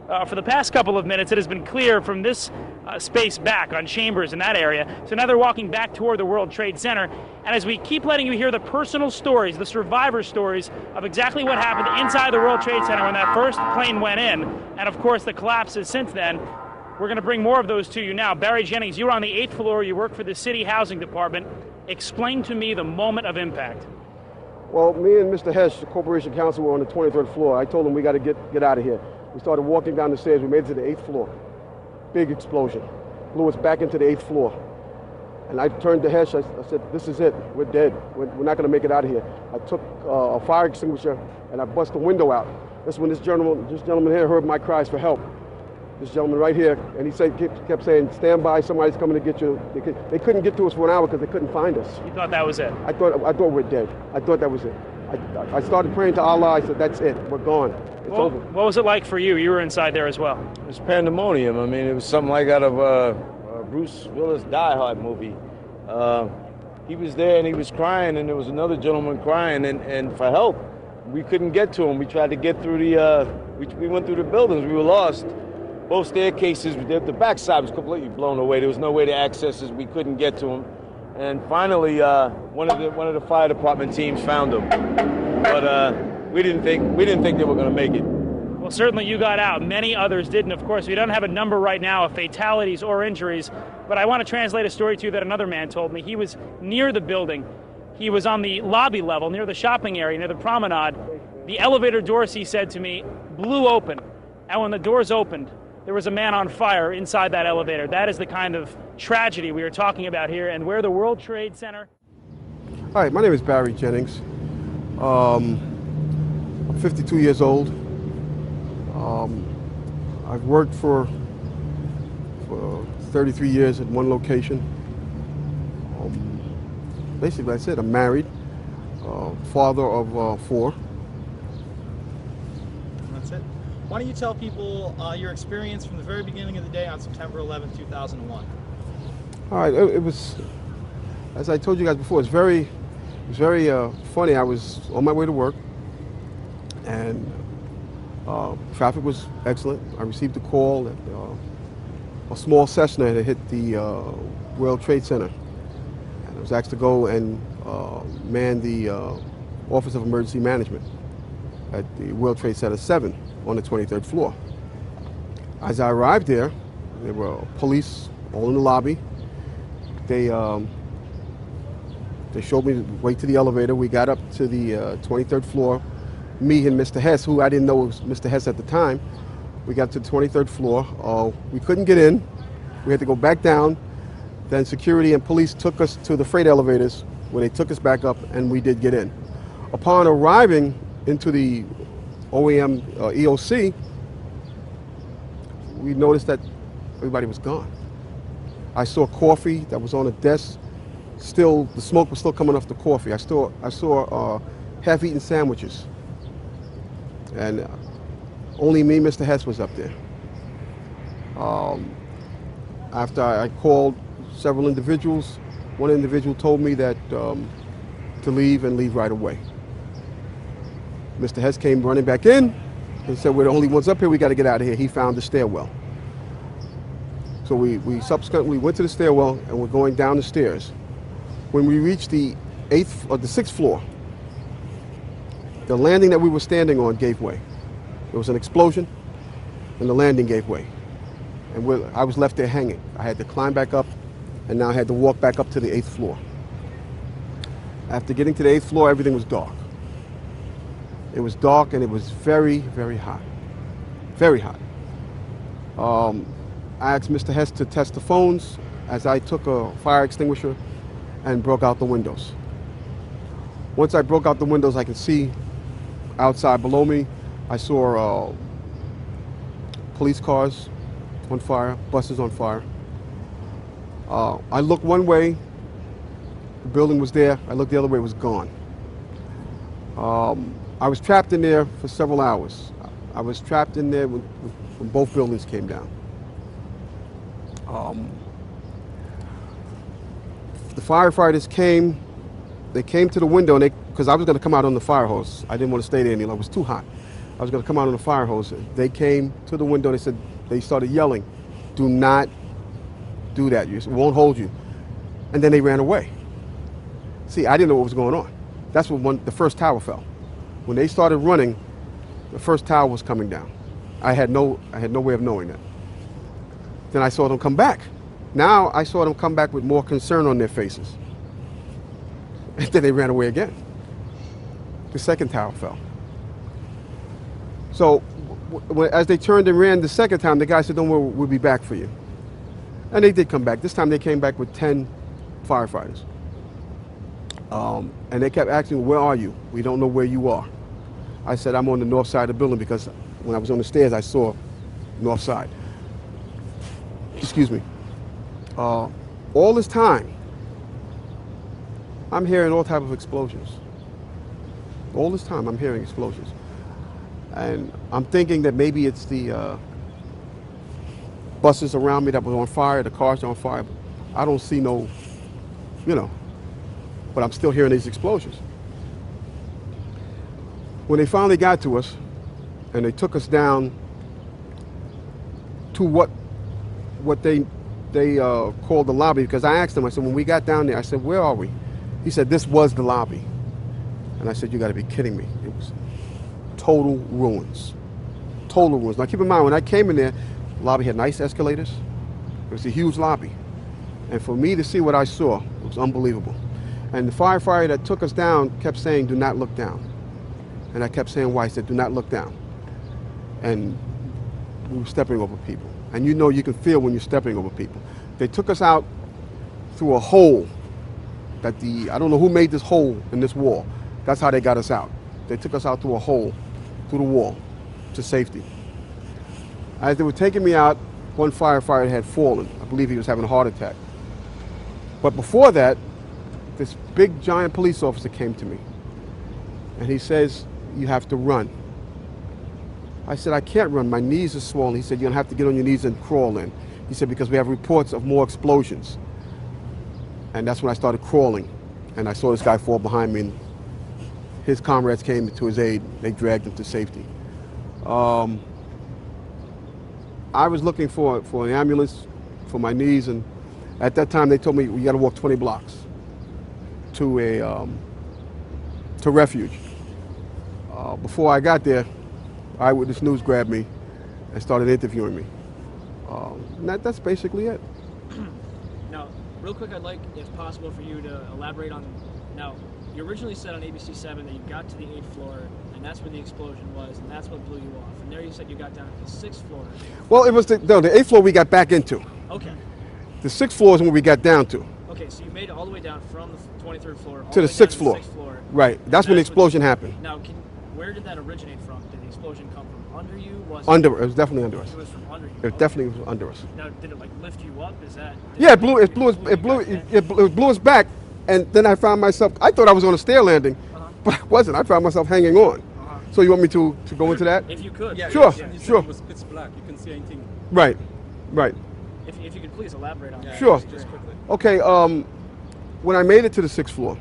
for the past couple of minutes, it has been clear from this space back on Chambers in that area. So now they're walking back toward the World Trade Center. And as we keep letting you hear the personal stories, the survivor stories of exactly what happened inside the World Trade Center when that first plane went in, and of course the collapses since then, we're going to bring more of those to you now. Barry Jennings, you were on the 8th floor. You work for the City Housing Department. Explain to me the moment of impact. Well, me and Mr. Hesh, the Corporation Counsel, were on the 23rd floor. I told him we got to get out of here. We started walking down the stairs. We made it to the 8th floor. Big explosion. Blew us back into the 8th floor. And I turned to Hesh. I said, this is it. We're dead. We're not going to make it out of here. I took a fire extinguisher and I bust the window out. That's when this gentleman here heard my cries for help. This gentleman right here, and he kept saying, stand by, somebody's coming to get you. They couldn't get to us for an hour because they couldn't find us. You thought that was it? I thought we're dead. I thought that was it. I started praying to Allah. I said, that's it. We're gone. It's over. What was it like for you? You were inside there as well. It was pandemonium. I mean, it was something like out of a Bruce Willis Die Hard movie. He was there and he was crying, and there was another gentleman crying and for help. We couldn't get to him. We tried to get through we went through the buildings. We were lost. Both staircases, the backside was completely blown away. There was no way to access us. We couldn't get to him. And finally, one of the fire department teams found him. But we didn't think they were going to make it. Well, certainly you got out. Many others didn't. Of course, we don't have a number right now of fatalities or injuries. But I want to translate a story to you that another man told me. He was near the building. He was on the lobby level, near the shopping area, near the promenade. The elevator doors, he said to me, blew open. And when the doors opened, there was a man on fire inside that elevator. That is the kind of tragedy we are talking about here, and where the World Trade Center. Hi, my name is Barry Jennings. I'm 52 years old. I've worked for 33 years at one location. Basically, that's it. I'm married, father of 4. That's it. Why don't you tell people your experience from the very beginning of the day on September 11, 2001? All right, it was, as I told you guys before, it was very funny. I was on my way to work, and traffic was excellent. I received a call that a small Cessna had hit the World Trade Center, and I was asked to go and man the Office of Emergency Management at the World Trade Center 7 on the 23rd floor. As I arrived there were police all in the lobby. They showed me the way to the elevator. We got up to the 23rd floor. Me and Mr. Hess, who I didn't know was Mr. Hess at the time, we got to the 23rd floor. We couldn't get in. We had to go back down. Then security and police took us to the freight elevators, where they took us back up, and we did get in. Upon arriving into the OEM EOC, we noticed that everybody was gone. I saw coffee that was on a desk. Still, the smoke was still coming off the coffee. I saw half-eaten sandwiches. And only me, Mr. Hess, was up there. After I called several individuals, one individual told me that to leave and leave right away. Mr. Hess came running back in and said, we're the only ones up here, we got to get out of here. He found the stairwell. So we subsequently went to the stairwell and we're going down the stairs. When we reached the 6th floor, the landing that we were standing on gave way. There was an explosion and the landing gave way. And I was left there hanging. I had to climb back up, and now I had to walk back up to the 8th floor. After getting to the 8th floor, everything was dark. It was dark and it was very, very hot. Very hot. I asked Mr. Hess to test the phones as I took a fire extinguisher and broke out the windows. Once I broke out the windows, I could see outside below me. I saw police cars on fire, buses on fire. I looked one way, the building was there. I looked the other way, it was gone. I was trapped in there for several hours. I was trapped in there when both buildings came down. The firefighters came. They came to the window, and because I was going to come out on the fire hose. I didn't want to stay there any longer. It was too hot. I was going to come out on the fire hose. They came to the window. They said, they started yelling, "Do not do that. It won't hold you." And then they ran away. See, I didn't know what was going on. That's when the first tower fell. When they started running, the first tower was coming down. I had no way of knowing that. Then I saw them come back. Now I saw them come back with more concern on their faces. And then they ran away again. The second tower fell. So as they turned and ran the second time, the guy said, "Don't worry, we'll be back for you." And they did come back. This time they came back with 10 firefighters. And they kept asking, "Where are you? We don't know where you are." I said, "I'm on the north side of the building," because when I was on the stairs, I saw north side. Excuse me. All this time, I'm hearing all type of explosions. All this time, I'm hearing explosions. And I'm thinking that maybe it's the buses around me that was on fire, the cars on fire. I don't see no, but I'm still hearing these explosions. When they finally got to us, and they took us down to what they called the lobby, because I asked them, I said, when we got down there, I said, "Where are we?" He said, "This was the lobby." And I said, "You got to be kidding me." It was total ruins. Total ruins. Now keep in mind, when I came in there, the lobby had nice escalators. It was a huge lobby. And for me to see what I saw, it was unbelievable. And the firefighter that took us down kept saying, "Do not look down." And I kept saying, "Why?" He said, "Do not look down." And we were stepping over people. And you can feel when you're stepping over people. They took us out through a hole that I don't know who made this hole in this wall. That's how they got us out. They took us out through a hole, through the wall, to safety. As they were taking me out, one firefighter had fallen. I believe he was having a heart attack. But before that, this big giant police officer came to me. And he says, "You have to run." I said, "I can't run. My knees are swollen." He said, "You're going to have to get on your knees and crawl in." He said, "Because we have reports of more explosions." And that's when I started crawling. And I saw this guy fall behind me. And his comrades came to his aid. They dragged him to safety. I was looking for an ambulance for my knees. And at that time, they told me, "We got to walk 20 blocks to refuge." Before I got there, Eyewitness News grabbed me and started interviewing me. And that's basically it. Now, real quick, I'd like, if possible, for you to elaborate on. Now, you originally said on ABC 7 that you got to the 8th floor, and that's where the explosion was, and that's what blew you off. And there you said you got down to the 6th floor. Well, it was the 8th floor we got back into. Okay. The 6th floor is when we got down to. Okay, so you made it all the way down from the 23rd floor all To the way down 6th to floor. The 6th floor. Right. That's when the explosion happened. Now, where did that originate from? Did the explosion come from under you? It was definitely under us. It was from under you. It definitely was under us. Now, did it like lift you up? Is that? Yeah, it blew us back, and then I found myself. I thought I was on a stair landing, but I wasn't. I found myself hanging on. So you want me to go into that? If you could. Yeah, Sure, yeah. You said sure. it was pitch black. You couldn't see anything. Right. If you could please elaborate on that. Sure. Just quickly. Okay. When I made it to the 6th floor,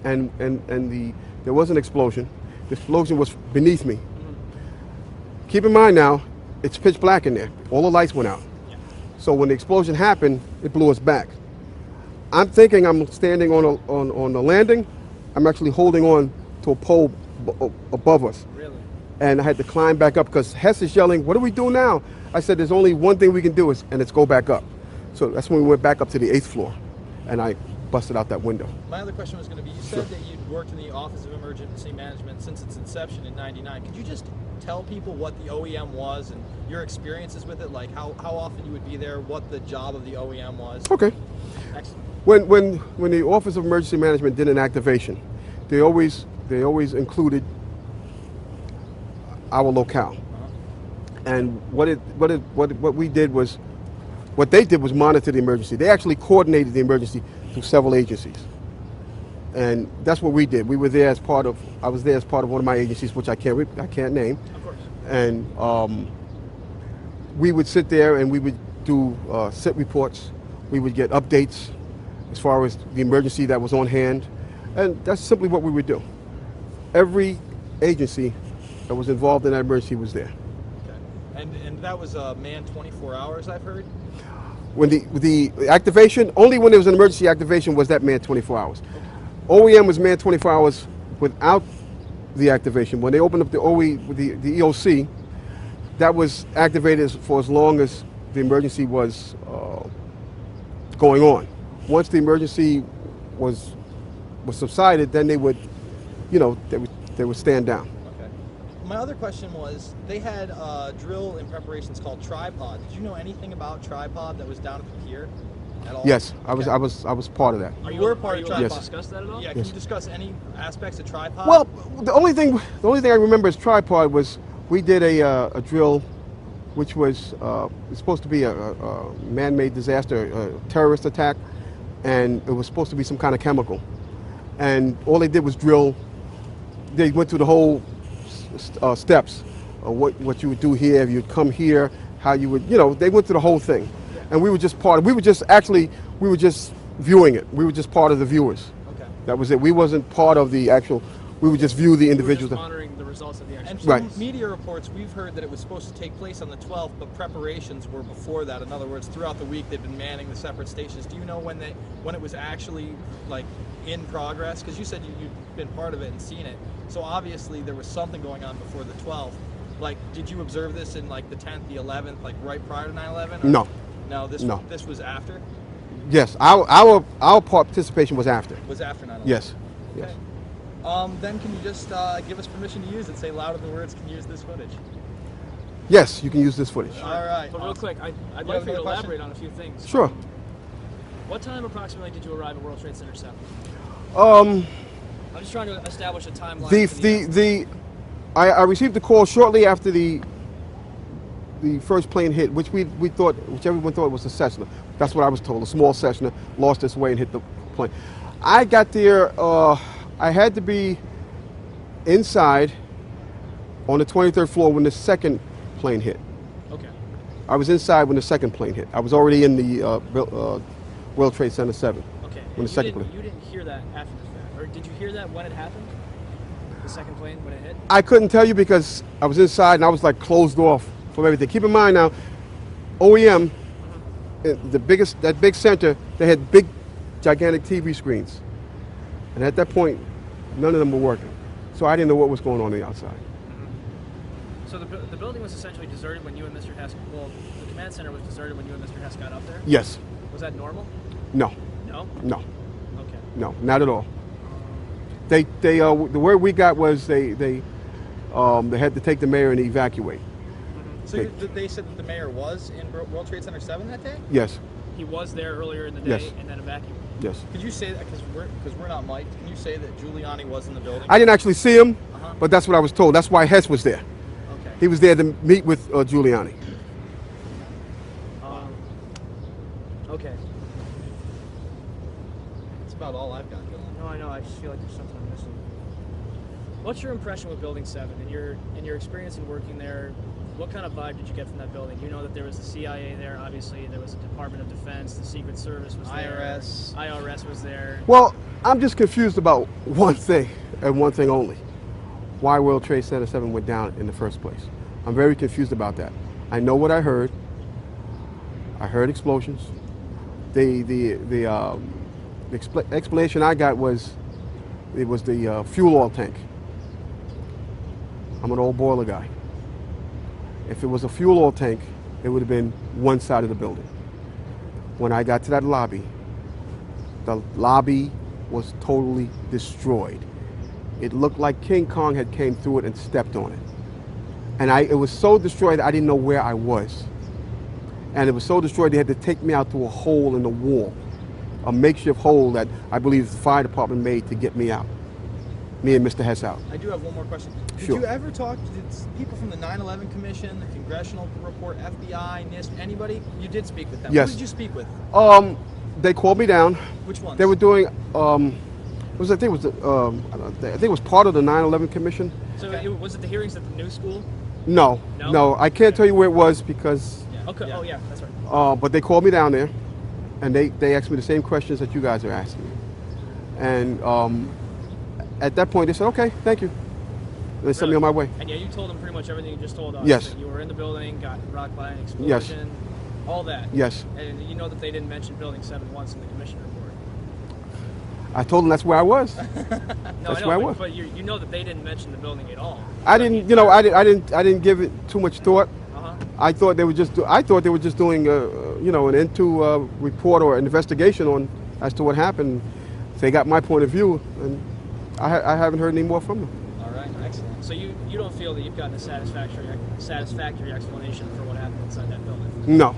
and there was an explosion. The explosion was beneath me. Keep in mind now, it's pitch black in there. All the lights went out. Yeah. So when the explosion happened, it blew us back. I'm thinking I'm standing on the landing. I'm actually holding on to a pole above us. Really? And I had to climb back up because Hess is yelling, "What do we do now?" I said, "There's only one thing we can do, and it's go back up." So that's when we went back up to the 8th floor, and I busted out that window. My other question was going to be, you said that you'd worked in the Office of Emergency Management since its inception in '99. Could you just tell people what the OEM was and your experiences with it, like how often you would be there, what the job of the OEM was? Okay. Excellent. When the Office of Emergency Management did an activation, they always included our locale. And what they did was monitor the emergency. They actually coordinated the emergency through several agencies. And that's what we did. I was there as part of one of my agencies, which I can't name. Of course. And we would sit there and we would do sit reports. We would get updates as far as the emergency that was on hand. And that's simply what we would do. Every agency that was involved in that emergency was there. Okay. And that was a man 24 hours, I've heard? When the activation, only when there was an emergency activation was that man 24 hours. OEM was man 24 hours without the activation. When they opened up the the EOC, that was activated for as long as the emergency was going on. Once the emergency was subsided, then they would, they would stand down. Okay. My other question was, they had a drill in preparations called tripod. Did you know anything about tripod that was down at the pier at all? Yes, I Okay. was part of that. You were part of able to tripod. discuss that at all? Yeah, can you discuss any aspects of tripod? Well, the only thing I remember as tripod was we did a drill, which was supposed to be a man-made disaster, a terrorist attack, and it was supposed to be some kind of chemical. And all they did was drill. They went through the whole steps of what you would do here, if you'd come here, how you would, they went through the whole thing. And we were just we were just viewing it. We were just part of the viewers. Okay. That was it. We wasn't part of the actual, we would just view the You were individuals. just monitoring the results of the And exercise. from Right. media reports, we've heard that it was supposed to take place on the 12th, but preparations were before that. In other words, throughout the week, they've been manning the separate stations. Do you know when it was actually like in progress? Because you said you'd been part of it and seen it. So obviously there was something going on before the 12th. Like, did you observe this in like the 10th, the 11th, like right prior to 9/11? No. No, this was after. Yes, our participation was after. Was after 9/11. Yes. Okay. Yes. Then can you just give us permission to use it? Say louder than words can use this footage. Yes, you can use this footage. All right. But real awesome. quick, I'd You like have for you to another question? elaborate on a few things. Sure. What time approximately did you arrive at World Trade Center 7? Um, I'm just trying to establish a timeline. I received the call shortly after the first plane hit, which everyone thought was a Cessna. That's what I was told. A small Cessna lost its way and hit the plane. I got there. I had to be inside on the 23rd floor when the second plane hit. Okay. I was inside when the second plane hit. I was already in the World Trade Center 7. Okay. When And the second you plane. didn't hear that after the fact, or did you hear that when it happened? The second plane when it hit? I couldn't tell you because I was inside and I was like closed off from everything. Keep in mind now, OEM, that big center, they had big, gigantic TV screens. And at that point, none of them were working. So I didn't know what was going on the outside. So the building was essentially deserted when you and Mr. Hess, well, the command center was deserted when you and Mr. Hess got up there? Yes. Was that normal? No. No? No. Okay. No. Not at all. The word we got was they had to take the mayor and evacuate. So they said that the mayor was in World Trade Center 7 that day? Yes. He was there earlier in the day Yes. and then evacuated. Yes. Could you say that, because we're not mic'd, can you say that Giuliani was in the building? I didn't actually see him, Uh-huh. but that's what I was told. That's why Hess was there. Okay. He was there to meet with Giuliani. Okay. That's about all I've got going. No, I know. I just feel like there's something I'm missing. What's your impression with Building 7? In your experience in working there, what kind of vibe did you get from that building? You know that there was the CIA there, obviously. There was the Department of Defense, the Secret Service was there. IRS was there. Well, I'm just confused about one thing and one thing only. Why World Trade Center 7 went down in the first place. I'm very confused about that. I know what I heard. I heard explosions. The explanation I got was it was the fuel oil tank. I'm an old boiler guy. If it was a fuel oil tank, it would have been one side of the building. When I got to that lobby, the lobby was totally destroyed. It looked like King Kong had came through it and stepped on it. And it was so destroyed I didn't know where I was. And it was so destroyed they had to take me out through a hole in the wall, a makeshift hole that I believe the fire department made to get me out. Me and Mr. Hess out. I do have one more question. Did Sure. you ever talk to people from the 9/11 Commission, the Congressional Report, FBI, NIST, anybody? You did speak with them. Yes. Who did you speak with? They called me down. Which ones? They were doing. I think it was part of the 9/11 Commission. So Okay. was it the hearings at the new school? No, No? no, I can't tell you where it was because. Okay. Yeah. Oh, yeah, that's right. But they called me down there, and they asked me the same questions that you guys are asking me. And at that point, they said, "Okay, thank you." They sent me on my way. And yeah, you told them pretty much everything you just told us. Yes. That you were in the building, got rocked by an explosion, Yes. all that. Yes. And you know that they didn't mention Building 7 once in the commission report. I told them that's where I was. No, That's I know, where I was. but you know that they didn't mention the building at all. I didn't, you know, I didn't give it too much thought. Uh-huh. I thought they were just doing, you know, an into report or an investigation on as to what happened. They got my point of view, and I haven't heard any more from them. All right, excellent. So you don't feel that you've gotten a satisfactory explanation for what happened inside that building? No.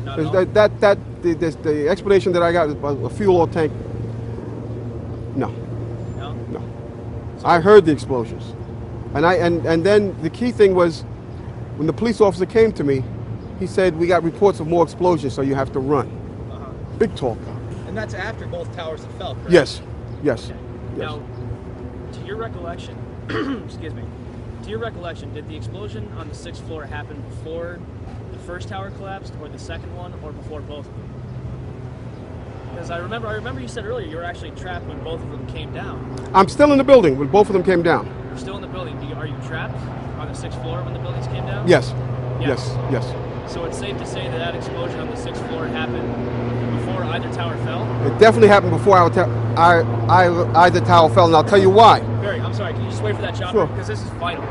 Not at all? The explanation that I got is about a fuel oil tank. No. No? No. I heard the explosions. And then the key thing was when the police officer came to me, he said, we got reports of more explosions, so you have to run. Uh-huh. Big tall car. And that's after both towers have fell, correct? Yes. Yes. Okay. Yes. Now, to your recollection, excuse me, to your recollection, did the explosion on the 6th floor happen before the first tower collapsed, or the second one, or before both of them? Because I remember you said earlier you were actually trapped when both of them came down. I'm still in the building when both of them came down. You're still in the building. Are you trapped on the 6th floor when the buildings came down? Yes. Yeah. Yes. So it's safe to say that explosion on the 6th floor happened before either tower fell? It definitely happened before either tower fell, and I'll tell you why. Barry, I'm sorry, can you just wait for that chopper? Sure. Because this is vital.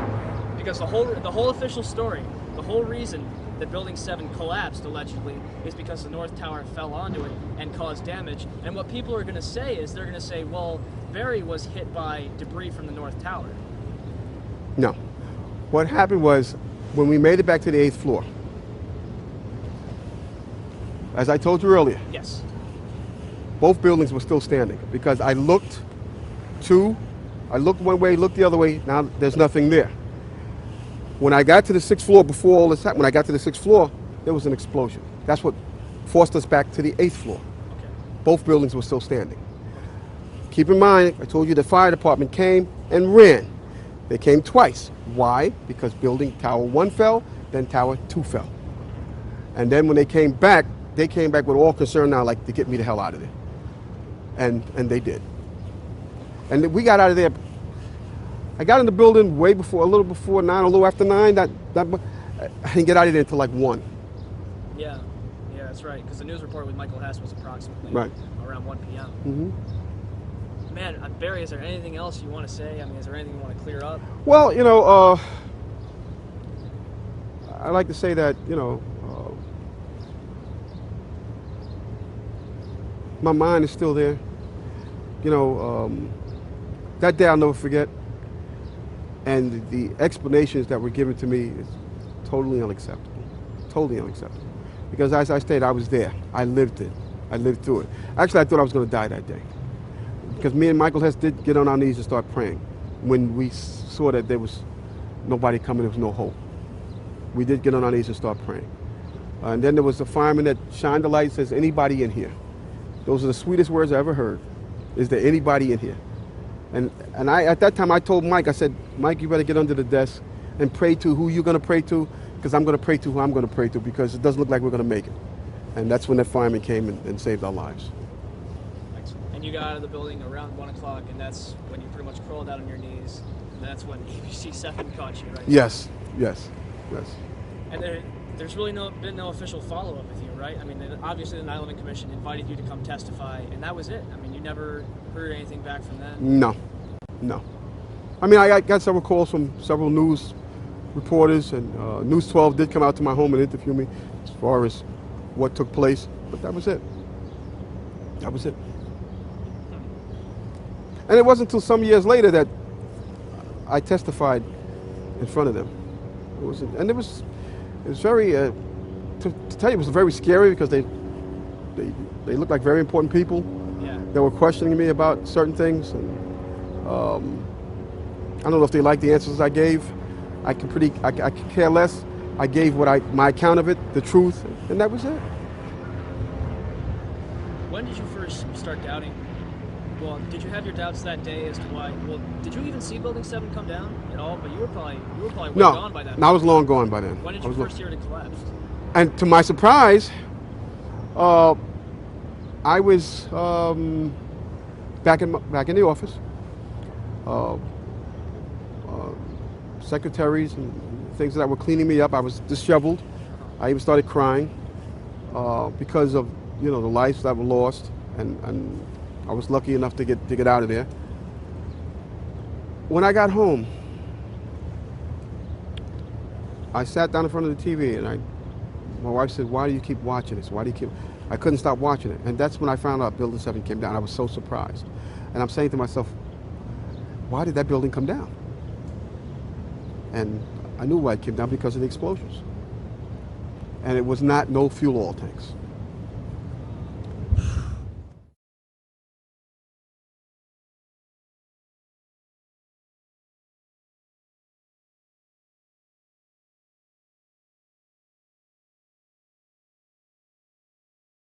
Because the whole official story, the whole reason that Building 7 collapsed, allegedly, is because the North Tower fell onto it and caused damage. And what people are going to say is, they're going to say, well, Barry was hit by debris from the North Tower. No. What happened was when we made it back to the 8th floor, as I told you earlier, Yes. both buildings were still standing because I looked one way, looked the other way, now there's nothing there. When I got to the 6th floor, before all this happened, when I got to the 6th floor, there was an explosion. That's what forced us back to the 8th floor. Okay. Both buildings were still standing. Keep in mind, I told you the fire department came and ran. They came twice. Why? Because building Tower 1 fell, then Tower 2 fell. And then when they came back with all concern now, like, to get me the hell out of there. And they did. And we got out of there. I got in the building a little before 9, a little after 9. I didn't get out of there until like 1. Yeah, that's right. Because the news report with Michael Hess was approximately around 1 p.m. Mm-hmm. Man, Barry, is there anything else you want to say? I mean, is there anything you want to clear up? Well, you know, I like to say that, you know, my mind is still there. You know, that day I'll never forget. And the explanations that were given to me is totally unacceptable. Totally unacceptable. Because as I stated, I was there. I lived it. I lived through it. Actually, I thought I was going to die that day. Because me and Michael Hess did get on our knees and start praying when we saw that there was nobody coming, there was no hope. We did get on our knees and start praying. And then there was a fireman that shined the light and says, anybody in here? Those are the sweetest words I ever heard. Is there anybody in here? And I, at that time, I told Mike, I said, Mike, you better get under the desk and pray to who you're going to pray to, because I'm going to pray to who I'm going to pray to, because it doesn't look like we're going to make it. And that's when that fireman came and saved our lives. Excellent. And you got out of the building around 1 o'clock, and that's when you pretty much crawled out on your knees, and that's when ABC 7 caught you, right? Yes. And there's really been no official follow-up with you, right? I mean, obviously the 9/11 Commission invited you to come testify, and that was it. I mean, you never heard anything back from them? No. I mean, I got several calls from several news reporters, and News 12 did come out to my home and interview me as far as what took place, but that was it. That was it. And it wasn't until some years later that I testified in front of them. It was very, to tell you, it was very scary, because they looked like very important people. Yeah. They were questioning me about certain things, and I don't know if they liked the answers I gave. I could care less. I gave my account of it, the truth, and that was it. When did you first start doubting? Well, did you have your doubts that day as to why? Well, did you even see Building 7 come down at all? But you were probably way gone by that point. No, I was long gone by then. When did you first hear it collapsed? And to my surprise, I was back in the office. secretaries and things that were cleaning me up. I was disheveled. I even started crying because of the lives that were lost, and I was lucky enough to get out of there. When I got home, I sat down in front of the TV, and my wife said, "Why do you keep watching this? Why do you keep?" I couldn't stop watching it, and that's when I found out Building 7 came down. I was so surprised, and I'm saying to myself, "Why did that building come down?" And I knew why it came down, because of the explosions. And it was not no fuel oil tanks.